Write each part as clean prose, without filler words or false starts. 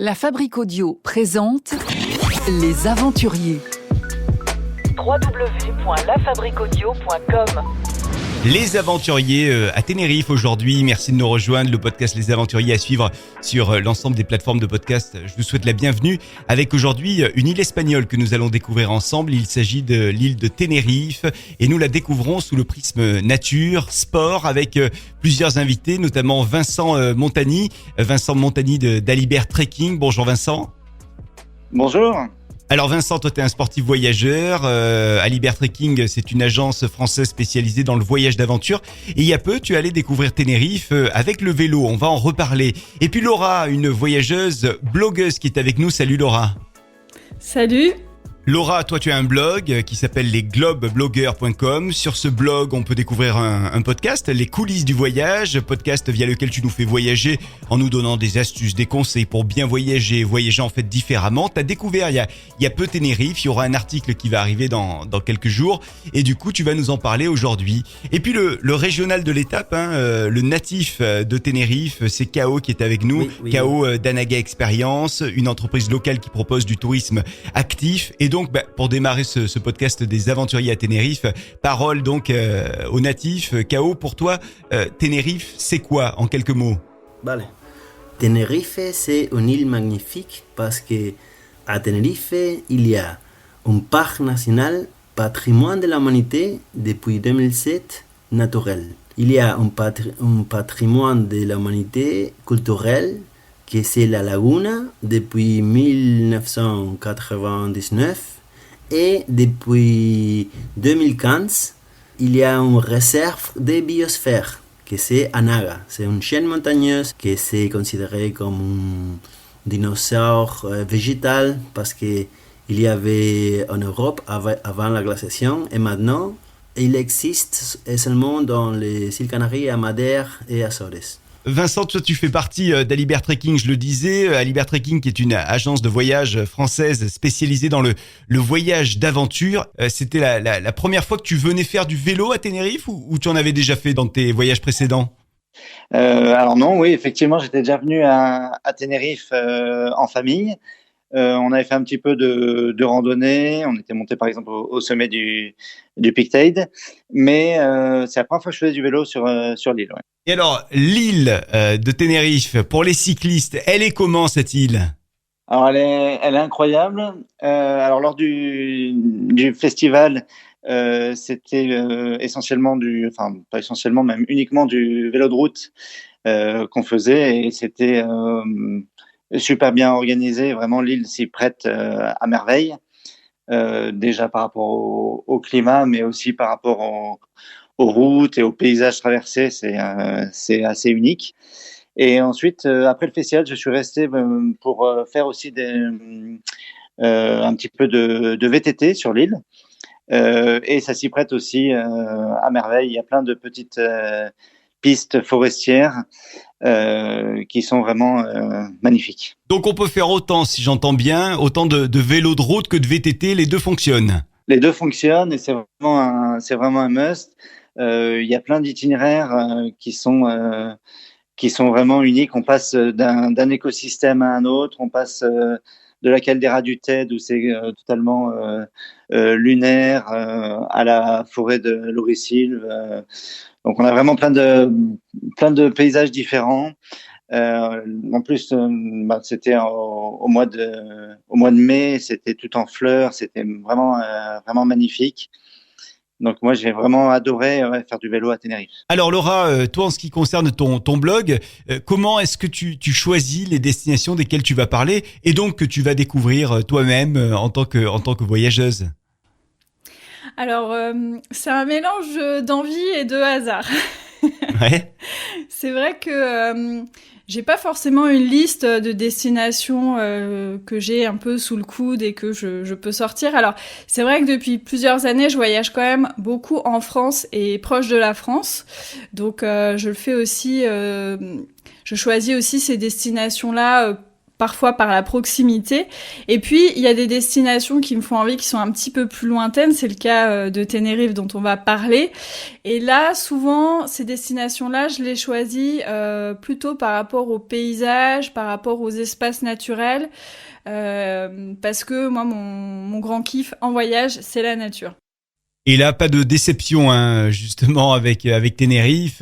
La Fabrique Audio présente Les Aventuriers. www.lafabriqueaudio.com. Les Aventuriers à Tenerife aujourd'hui. Merci de nous rejoindre. Le podcast Les Aventuriers à suivre sur l'ensemble des plateformes de podcast. Je vous souhaite la bienvenue avec aujourd'hui une île espagnole que nous allons découvrir ensemble. Il s'agit de l'île de Tenerife et nous la découvrons sous le prisme nature, sport avec plusieurs invités, notamment Vincent Montagny. Vincent Montagny d'Alibert Trekking. Bonjour Vincent. Bonjour. Alors Vincent, toi tu es un sportif voyageur, Alibert Trekking c'est une agence française spécialisée dans le voyage d'aventure et il y a peu tu es allé découvrir Tenerife avec le vélo, on va en reparler. Et puis Laura, une voyageuse, blogueuse qui est avec nous, salut Laura. Salut. Laura, toi tu as un blog qui s'appelle lesglobeblogueurs.com. Sur ce blog, on peut découvrir un podcast, les coulisses du voyage, podcast via lequel tu nous fais voyager en nous donnant des astuces, des conseils pour bien voyager en fait différemment. Tu as découvert il y a peu Tenerife, il y aura un article qui va arriver dans quelques jours et du coup tu vas nous en parler aujourd'hui. Et puis le régional de l'étape, le natif de Tenerife, c'est Kao qui est avec nous. Oui. Kao d'Anaga Experience, une entreprise locale qui propose du tourisme actif. Et donc, pour démarrer ce podcast des aventuriers à Tenerife, parole donc aux natifs. Kao, pour toi, Tenerife, c'est quoi en quelques mots? Vale. Tenerife, c'est une île magnifique parce que à Tenerife, il y a un parc national patrimoine de l'humanité depuis 2007 naturel. Il y a un patrimoine de l'humanité culturel que c'est la Laguna depuis 1999 et depuis 2015, il y a une réserve de biosphère que c'est Anaga. C'est une chaîne montagneuse que c'est considéré comme un dinosaure végétal parce que il y avait en Europe avant la glaciation et maintenant il existe seulement dans les îles Canaries, à Madère et Azores. Vincent, toi tu fais partie d'Alibert Trekking, je le disais. Alibert Trekking qui est une agence de voyage française spécialisée dans le voyage d'aventure. C'était la première fois que tu venais faire du vélo à Tenerife ou tu en avais déjà fait dans tes voyages précédents? Alors non, oui, effectivement, j'étais déjà venu à Tenerife en famille. On avait fait un petit peu de randonnée. On était monté par exemple au sommet du Peak Tade. Mais c'est la première fois que je faisais du vélo sur l'île. Ouais. Et alors, l'île de Tenerife, pour les cyclistes, elle est comment cette île? Alors elle est incroyable. Alors lors du festival, c'était essentiellement pas essentiellement, même uniquement du vélo de route qu'on faisait et c'était super bien organisé. Vraiment, l'île s'y prête à merveille. Déjà par rapport au climat, mais aussi par rapport aux routes et aux paysages traversés, c'est assez unique. Et ensuite, après le festival, je suis resté pour faire aussi un petit peu de VTT sur l'île. Et ça s'y prête aussi à merveille. Il y a plein de petites pistes forestières qui sont vraiment magnifiques. Donc on peut faire autant, si j'entends bien, autant de vélo de route que de VTT, les deux fonctionnent. Les deux fonctionnent et c'est vraiment un must. Il y a plein d'itinéraires qui sont vraiment uniques. On passe d'un écosystème à un autre, on passe de la caldeira du Teide où c'est totalement lunaire à la forêt de Laurisilve. Donc on a vraiment plein de paysages différents. En plus, c'était au mois de mai, c'était tout en fleurs, c'était vraiment magnifique. Donc moi j'ai vraiment adoré faire du vélo à Tenerife. Alors Laura, toi en ce qui concerne ton blog, comment est-ce que tu choisis les destinations desquelles tu vas parler et donc que tu vas découvrir toi-même en tant que voyageuse? Alors, c'est un mélange d'envie et de hasard. Ouais. C'est vrai que j'ai pas forcément une liste de destinations que j'ai un peu sous le coude et que je peux sortir. Alors, c'est vrai que depuis plusieurs années, je voyage quand même beaucoup en France et proche de la France. Donc, je le fais aussi. Je choisis aussi ces destinations-là parfois par la proximité. Et puis, il y a des destinations qui me font envie, qui sont un petit peu plus lointaines. C'est le cas de Tenerife dont on va parler. Et là, souvent, ces destinations-là, je les choisis plutôt par rapport aux paysages, par rapport aux espaces naturels, parce que moi, mon grand kiff en voyage, c'est la nature. Et là, pas de déception, hein, justement, avec Tenerife.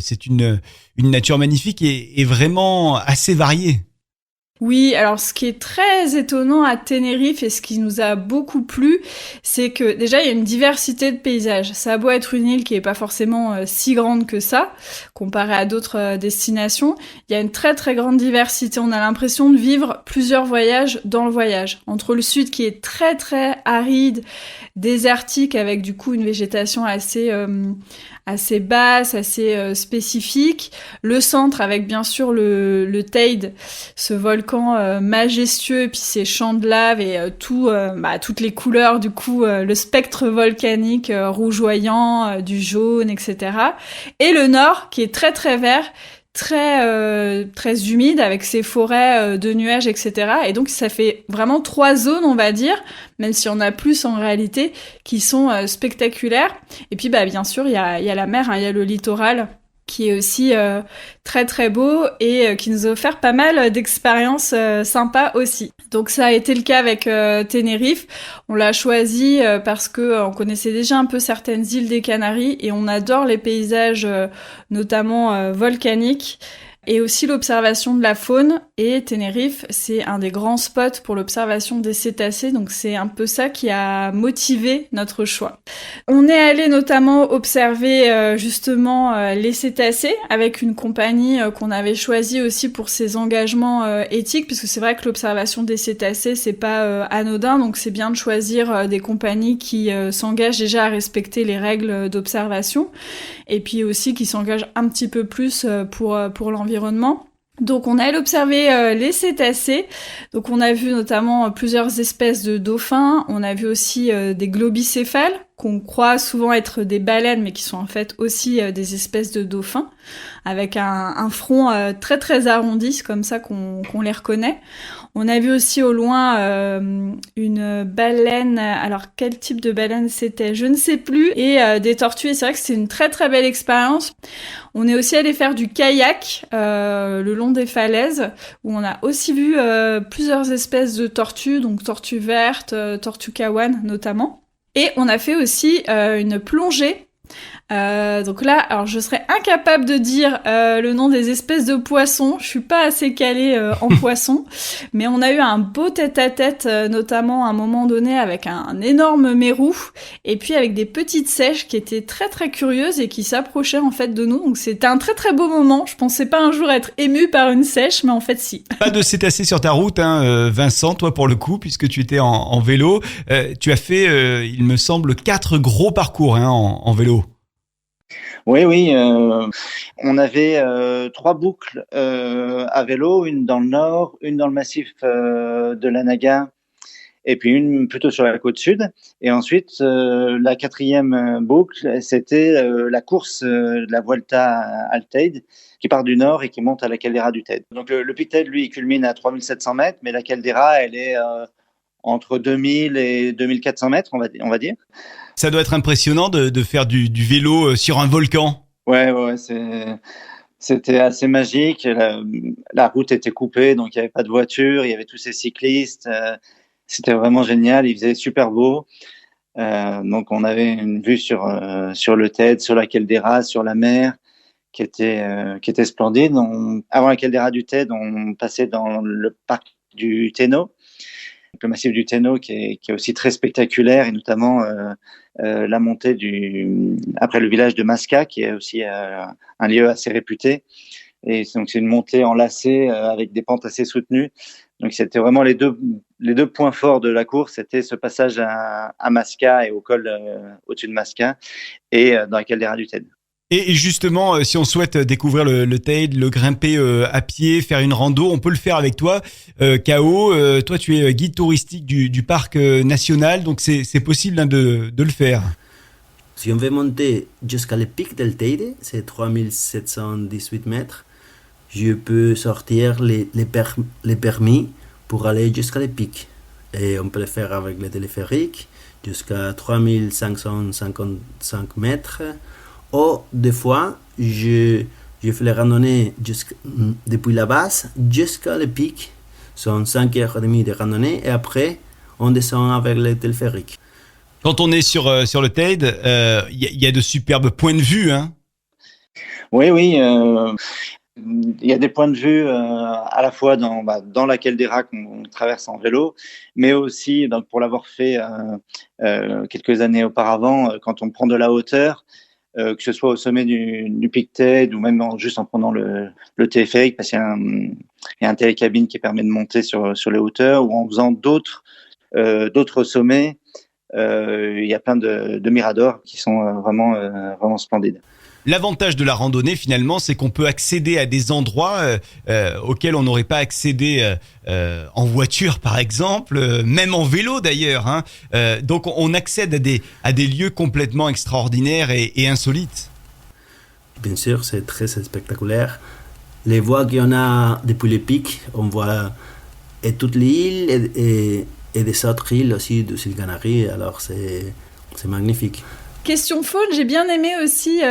C'est une nature magnifique et vraiment assez variée. Oui, alors ce qui est très étonnant à Tenerife et ce qui nous a beaucoup plu, c'est que déjà il y a une diversité de paysages. Ça a beau être une île qui est pas forcément si grande que ça, comparée à d'autres destinations, il y a une très très grande diversité. On a l'impression de vivre plusieurs voyages dans le voyage. Entre le sud qui est très très aride, désertique avec du coup une végétation assez basse, assez spécifique. Le centre avec bien sûr le Teide, ce volcan majestueux, et puis ces champs de lave et toutes les couleurs du coup, le spectre volcanique rougeoyant, du jaune, etc. Et le nord qui est très très vert, très humide avec ses forêts de nuages, etc. Et donc ça fait vraiment 3 zones, on va dire, même si on a plus en réalité, qui sont spectaculaires. Et puis bien sûr il y a la mer, hein, il y a le littoral qui est aussi très très beau et qui nous a offert pas mal d'expériences sympas aussi. Donc ça a été le cas avec Tenerife. On l'a choisi parce que on connaissait déjà un peu certaines îles des Canaries et on adore les paysages notamment volcaniques. Et aussi l'observation de la faune. Et Tenerife, c'est un des grands spots pour l'observation des cétacés. Donc c'est un peu ça qui a motivé notre choix. On est allé notamment observer justement les cétacés avec une compagnie qu'on avait choisie aussi pour ses engagements éthiques. Puisque c'est vrai que l'observation des cétacés, c'est pas anodin. Donc c'est bien de choisir des compagnies qui s'engagent déjà à respecter les règles d'observation. Et puis aussi qui s'engagent un petit peu plus pour l'environnement. Donc on est allé observer les cétacés. Donc on a vu notamment plusieurs espèces de dauphins. On a vu aussi des globicéphales qu'on croit souvent être des baleines, mais qui sont en fait aussi des espèces de dauphins, avec un front très très arrondi, c'est comme ça qu'on les reconnaît. On a vu aussi au loin une baleine, alors quel type de baleine c'était, je ne sais plus, et des tortues, et c'est vrai que c'est une très très belle expérience. On est aussi allé faire du kayak le long des falaises, où on a aussi vu plusieurs espèces de tortues, donc tortues vertes, tortues kawan notamment. Et on a fait aussi une plongée. Donc là, alors je serais incapable de dire le nom des espèces de poissons. Je suis pas assez calée en poissons, mais on a eu un beau tête-à-tête, notamment à un moment donné avec un énorme mérou, et puis avec des petites seiches qui étaient très très curieuses et qui s'approchaient en fait de nous. Donc c'était un très très beau moment. Je pensais pas un jour être émue par une seiche, mais en fait si. Pas de cétacés sur ta route, hein, Vincent, toi pour le coup, puisque tu étais en vélo. Tu as fait, il me semble, 4 gros parcours en vélo. Oui. On avait 3 boucles à vélo, une dans le nord, une dans le massif de l'Anaga, et puis une plutôt sur la côte sud. Et ensuite, la 4e boucle, c'était la course de la Vuelta al Teide, qui part du nord et qui monte à la caldeira du Teide. Donc le pic Teide, lui, il culmine à 3700 mètres, mais la caldeira, elle est entre 2000 et 2400 mètres, on va dire. Ça doit être impressionnant de faire du vélo sur un volcan. Ouais, c'était assez magique. La route était coupée, donc il n'y avait pas de voiture, il y avait tous ces cyclistes. C'était vraiment génial, il faisait super beau. Donc on avait une vue sur le Teide, sur la caldeira, sur la mer, qui était splendide. Avant la caldeira du Teide, on passait dans le parc du Teno. Le massif du Teno qui est aussi très spectaculaire, et notamment la montée après le village de Masca, qui est aussi un lieu assez réputé. Et donc c'est une montée en lacet avec des pentes assez soutenues. Donc c'était vraiment les deux points forts de la course, c'était ce passage à Masca et au col au-dessus de Masca, et dans la caldeira du Teide. Et justement, si on souhaite découvrir le Teide, le grimper à pied, faire une rando, on peut le faire avec toi. Kao, toi tu es guide touristique du parc national, donc c'est possible de le faire. Si on veut monter jusqu'à le pic del Teide, c'est 3718 mètres, je peux sortir les permis pour aller jusqu'à les pics. Et on peut le faire avec le téléphérique jusqu'à 3555 mètres. Ou des fois, je fais les randonnées depuis la base jusqu'à les pics. Ce sont 5h30 de randonnée et après, on descend avec le téléphérique. Quand on est sur le TED, il y a de superbes points de vue, hein. Oui. Il y a des points de vue à la fois dans la caldeira qu'on traverse en vélo, mais aussi donc, pour l'avoir fait quelques années auparavant, quand on prend de la hauteur, que ce soit au sommet du Pic TED ou même juste en prenant le téléphérique, parce qu'il y a un télécabine qui permet de monter sur les hauteurs, ou en faisant d'autres sommets. Il y a plein de miradors qui sont vraiment splendides. L'avantage de la randonnée, finalement, c'est qu'on peut accéder à des endroits auxquels on n'aurait pas accédé en voiture, par exemple, même en vélo d'ailleurs, hein. Donc, on accède à des lieux complètement extraordinaires et insolites. Bien sûr, c'est très spectaculaire. Les voies qu'on a depuis les pics, on voit et toute l'île et des autres îles aussi de îles Canaries, alors c'est magnifique. Question faune, j'ai bien aimé aussi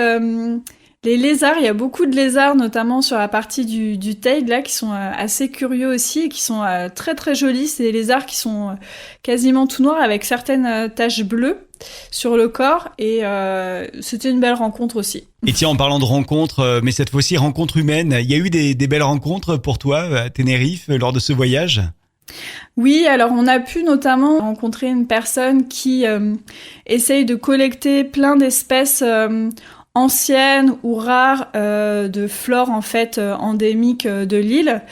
les lézards. Il y a beaucoup de lézards, notamment sur la partie du Teide, là, qui sont assez curieux aussi et qui sont très très jolis. C'est des lézards qui sont quasiment tout noirs avec certaines taches bleues sur le corps et c'était une belle rencontre aussi. Et tiens, en parlant de rencontres, mais cette fois-ci rencontres humaines, il y a eu des belles rencontres pour toi à Tenerife lors de ce voyage ? Oui, alors on a pu notamment rencontrer une personne qui essaye de collecter plein d'espèces anciennes ou rares de flore en fait endémique de l'île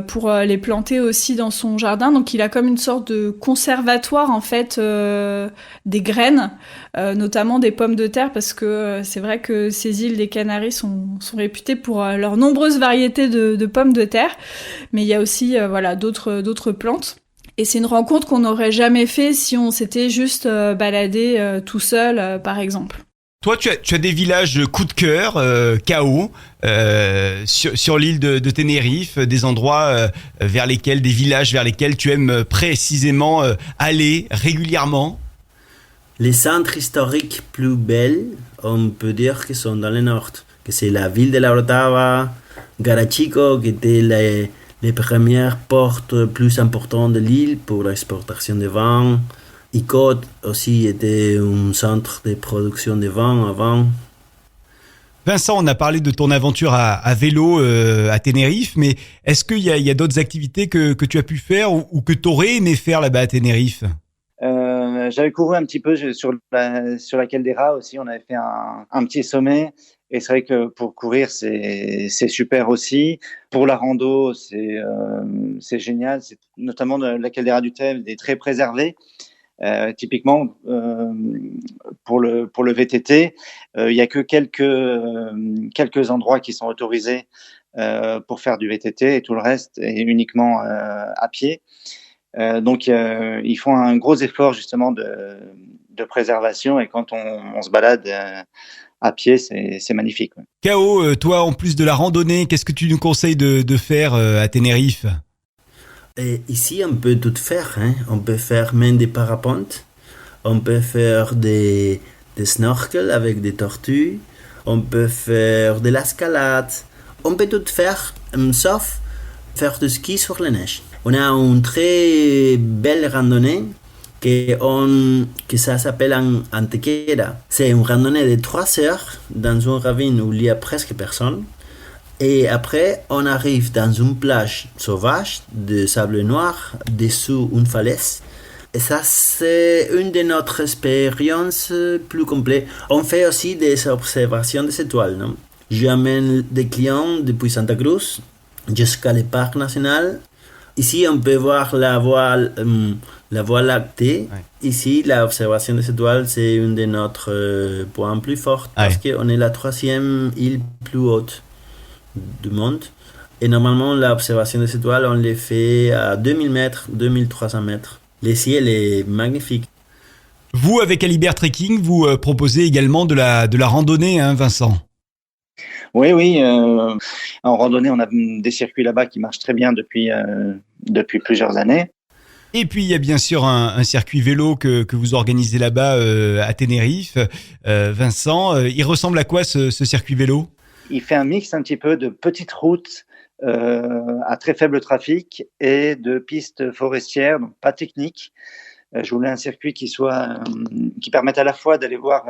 pour les planter aussi dans son jardin. Donc il a comme une sorte de conservatoire en fait des graines, notamment des pommes de terre, parce que c'est vrai que ces îles des Canaries sont réputées pour leurs nombreuses variétés de pommes de terre, mais il y a aussi d'autres plantes. Et c'est une rencontre qu'on n'aurait jamais fait si on s'était juste baladé tout seul, par exemple. Toi, tu as des villages coup de cœur, KO, sur l'île de Tenerife, des endroits des villages vers lesquels tu aimes précisément aller régulièrement? Les centres historiques plus belles, on peut dire qu'ils sont dans le nord, que c'est la ville de la Orotava, Garachico, qui était les premières portes plus importantes de l'île pour l'exportation de vin. Icod aussi était un centre de production de vin avant. Vincent, on a parlé de ton aventure à vélo à Tenerife, mais est-ce qu'il y a d'autres activités que tu as pu faire ou que tu aurais aimé faire là-bas à Tenerife? J'avais couru un petit peu sur la caldeira aussi, on avait fait un petit sommet. Et c'est vrai que pour courir, c'est super aussi. Pour la rando, c'est génial. C'est notamment la caldeira du Teide est très préservée. Typiquement, pour le VTT, il y a que quelques endroits qui sont autorisés pour faire du VTT et tout le reste est uniquement à pied. Donc, ils font un gros effort justement de préservation et quand on se balade à pied, c'est magnifique. K.O., toi, en plus de la randonnée, qu'est-ce que tu nous conseilles de faire à Tenerife? Et ici, on peut tout faire, hein. On peut faire même des parapentes, on peut faire des snorkels avec des tortues, on peut faire de l'escalade, on peut tout faire, sauf faire du ski sur la neige. On a une très belle randonnée que ça s'appelle Antequera. C'est une randonnée de 3 heures dans une ravine où il y a presque personne. Et après, on arrive dans une plage sauvage de sable noir dessous une falaise. Et ça, c'est une de notre expériences plus complètes. On fait aussi des observations des étoiles, non? J'amène des clients depuis Santa Cruz jusqu'à le parc national. Ici, on peut voir la voie lactée. Ouais. Ici, l'observation des étoiles, c'est une de notre points plus forts parce qu'on est la 3e île plus haute du monde. Et normalement, l'observation des étoiles, on les fait à 2000 mètres, 2300 mètres. Le ciel est magnifique. Vous, avec Alibert Trekking, vous proposez également de la randonnée, hein, Vincent? Oui, oui. En randonnée, on a des circuits là-bas qui marchent très bien depuis plusieurs années. Et puis il y a bien sûr un circuit vélo que vous organisez là-bas à Tenerife. Vincent, il ressemble à quoi ce circuit vélo ? Il fait un mix un petit peu de petites routes à très faible trafic et de pistes forestières, donc pas techniques. Je voulais un circuit qui permette à la fois d'aller voir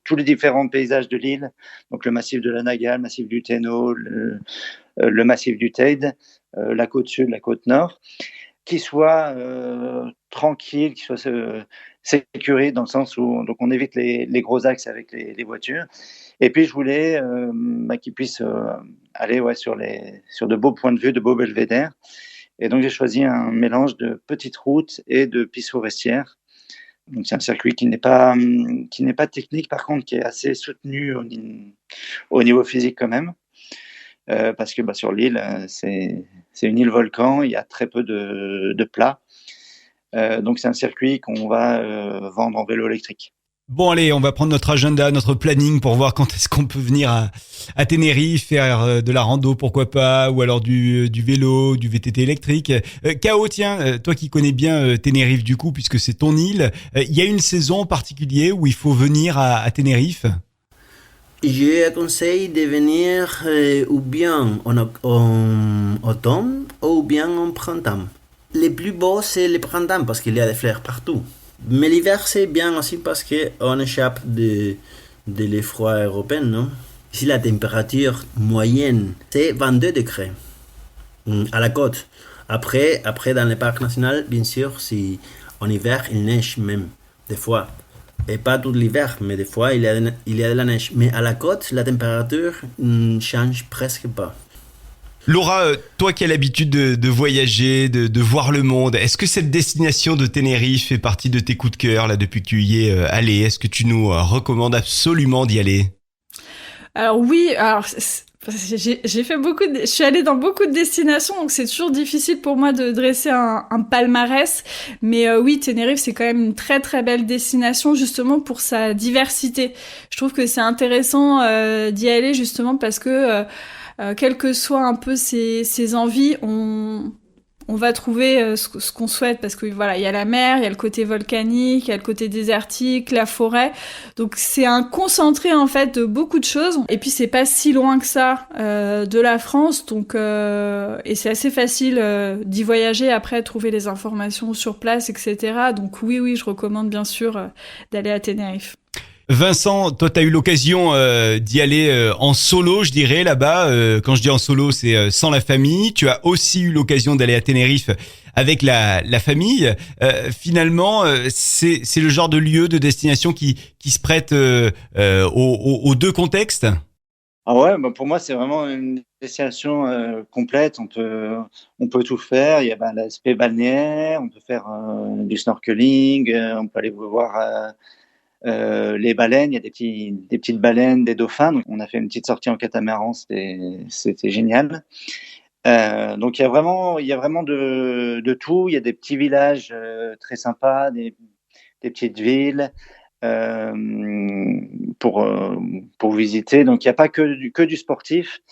tous les différents paysages de l'île, donc le massif de la Naga, le massif du Téno, le massif du Teide, la côte sud, la côte nord, qui soit tranquille, qui soit sécurisé dans le sens où donc on évite les gros axes avec les voitures. Et puis je voulais qu'ils puissent aller sur de beaux points de vue, de beaux belvédères. Et donc j'ai choisi un mélange de petites routes et de pistes forestières. Donc c'est un circuit qui n'est pas technique, par contre qui est assez soutenu au niveau physique quand même. Parce que sur l'île, c'est une île volcan, il y a très peu de plats. Donc c'est un circuit qu'on va vendre en vélo électrique. Bon allez, on va prendre notre agenda, notre planning pour voir quand est-ce qu'on peut venir à Tenerife, faire de la rando pourquoi pas, ou alors du vélo, du VTT électrique. Kao, tiens, toi qui connais bien Tenerife du coup, puisque c'est ton île, il y a une saison en particulier où il faut venir à Tenerife ? Je conseille de venir ou bien en automne ou bien en printemps. Le plus beau, c'est le printemps parce qu'il y a des fleurs partout. Mais l'hiver, c'est bien aussi parce qu'on échappe de l'effroi européen, non? Ici, la température moyenne, c'est 22 degrés à la côte. Après, dans le parc national, bien sûr, si en hiver, il neige même, des fois. Et pas tout l'hiver, mais des fois, il y a de la neige. Mais à la côte, la température ne change presque pas. Laura, toi qui as l'habitude de voyager, de voir le monde, est-ce que cette destination de Tenerife fait partie de tes coups de cœur là depuis que tu y es allé ? Est-ce que tu nous recommandes absolument d'y aller ? Alors oui, j'ai fait je suis allée dans beaucoup de destinations, donc c'est toujours difficile pour moi de dresser un palmarès. Mais oui, Tenerife, c'est quand même une très très belle destination, justement pour sa diversité. Je trouve que c'est intéressant d'y aller justement parce que quelles que soient un peu ses envies, on va trouver ce qu'on souhaite, parce que voilà, il y a la mer, il y a le côté volcanique, il y a le côté désertique, la forêt. Donc c'est un concentré en fait de beaucoup de choses. Et puis c'est pas si loin que ça de la France, donc et c'est assez facile d'y voyager, après trouver les informations sur place, etc. Donc oui, je recommande bien sûr d'aller à Tenerife. Vincent, toi, tu as eu l'occasion d'y aller en solo, je dirais, là-bas. Quand je dis en solo, c'est sans la famille. Tu as aussi eu l'occasion d'aller à Tenerife avec la famille. Finalement, c'est le genre de lieu, de destination qui se prête aux deux contextes. Ah ouais, pour moi, c'est vraiment une destination complète. On peut tout faire. Il y a l'aspect balnéaire, on peut faire du snorkeling, on peut aller voir... les baleines, il y a des petites baleines, des dauphins. Donc on a fait une petite sortie en catamaran, c'était génial. Donc il y a vraiment de tout. Il y a des petits villages très sympas, des petites villes pour visiter. Donc il n'y a pas que du sportif.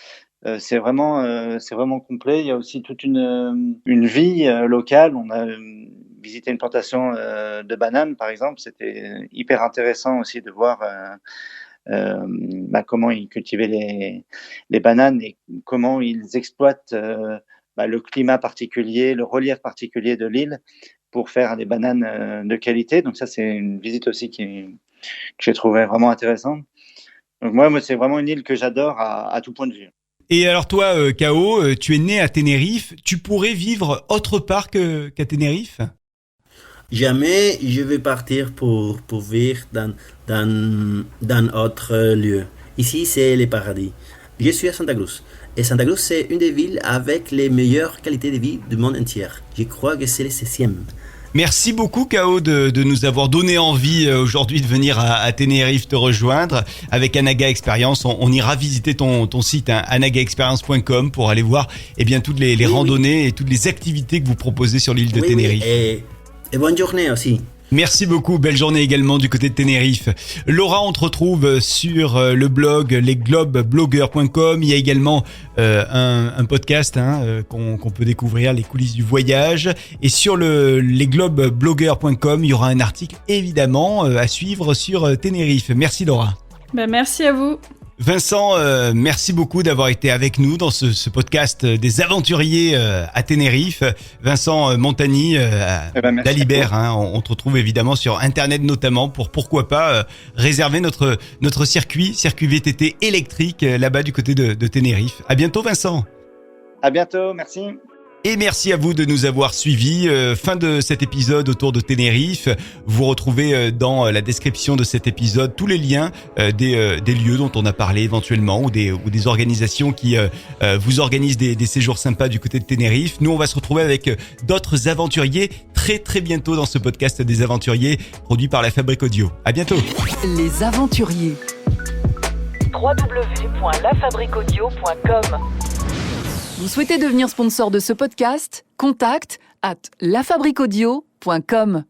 C'est vraiment complet. Il y a aussi toute une vie locale. On a visité une plantation de bananes, par exemple. C'était hyper intéressant aussi de voir comment ils cultivaient les bananes et comment ils exploitent le climat particulier, le relief particulier de l'île pour faire des bananes de qualité. Donc ça, c'est une visite aussi que j'ai trouvé vraiment intéressante. Donc moi, c'est vraiment une île que j'adore à tout point de vue. Et alors toi, Kao, tu es né à Tenerife. Tu pourrais vivre autre part qu'à Tenerife ? Jamais je vais partir pour vivre dans autre lieu. Ici, c'est le paradis. Je suis à Santa Cruz. Et Santa Cruz, c'est une des villes avec les meilleures qualités de vie du monde entier. Je crois que c'est le 16e. Merci beaucoup, Kao, de nous avoir donné envie aujourd'hui de venir à Tenerife te rejoindre. Avec Anaga Experience, on ira visiter ton site, anagaexperience.com, pour aller voir toutes les randonnées et toutes les activités que vous proposez sur l'île de Tenerife. Et bonne journée aussi. Merci beaucoup, belle journée également du côté de Tenerife. Laura, on te retrouve sur le blog lesglobeblogueurs.com. Il y a également un podcast qu'on peut découvrir, les coulisses du voyage. Et sur lesglobeblogueurs.com, il y aura un article évidemment à suivre sur Tenerife. Merci Laura. Merci à vous. Vincent, merci beaucoup d'avoir été avec nous dans ce podcast des aventuriers à Tenerife. Vincent Montagny, d'Alibert, on te retrouve évidemment sur Internet notamment pour pourquoi pas réserver notre circuit VTT électrique là-bas du côté de Tenerife. À bientôt Vincent. À bientôt, merci. Et merci à vous de nous avoir suivis. Fin de cet épisode autour de Tenerife. Vous retrouvez dans la description de cet épisode tous les liens des lieux dont on a parlé éventuellement ou des organisations qui vous organisent des séjours sympas du côté de Tenerife. Nous, on va se retrouver avec d'autres aventuriers très très bientôt dans ce podcast des aventuriers produit par la Fabrique Audio. À bientôt. Les aventuriers. www.lafabriqueaudio.com. Vous souhaitez devenir sponsor de ce podcast ? Contact @lafabriqueaudio.com.